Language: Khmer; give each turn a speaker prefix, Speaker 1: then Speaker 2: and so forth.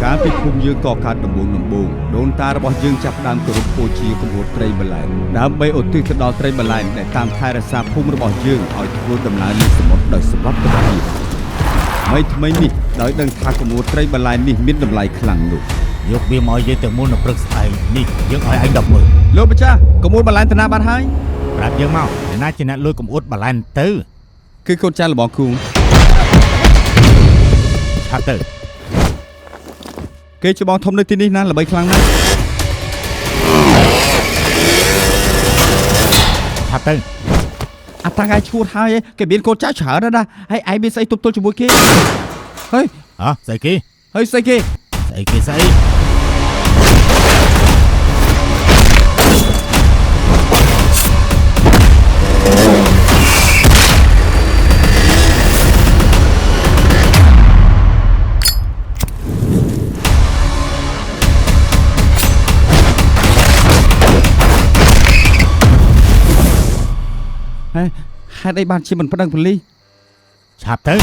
Speaker 1: ការពិភពយើងក៏កើតដំបូងដូនតារបស់យើងចាប់ផ្ដើមគោរពបូជាគម្រោះត្រីបលែនដើម្បីឧទ្ទិសទៅដល់ត្រីបលែនដែលតាមថែរក្សាភូមិរបស់យើងឲ្យធ្វើដំណើរលើសមុទ្រដោយសុវត្ថិភាពថ្មីនេះដោយដឹងថាគម្រោះត្រីបលែននេះមានតម្លៃខ្លាំងនោះ
Speaker 2: យកវាមកឲ្យយើងទៅមុននៅព្រឹកស្អែកនេះយើងឲ្យឯង100000
Speaker 1: លោកម្ចាស់គម្រោះបលែនតាណាបាត់ហើយ
Speaker 2: ប្រាប់យើងមកណាជាអ្នកលួចកំអួតបលែនទៅ
Speaker 1: គឺកូនចៅរបស់គូ
Speaker 2: ឆាប់ទៅ
Speaker 1: គេច្បងធំនៅទីនេះណាល្បីខ្លាំងណាស់
Speaker 2: ឆាប់ទៅ
Speaker 1: អាតាំងឯងឈួតហើយគេមានកូនចៅច្រើនណាស់ហើយឯងមានស្អីទប់ទល់ជាមួយគេហើយ
Speaker 2: ស្អីគេ
Speaker 1: ហើយស្អីគេ
Speaker 2: ស្អី
Speaker 1: ហេតុអីបានជាមិនប្តឹងប៉ូលីស
Speaker 2: ឆាប់ទៅ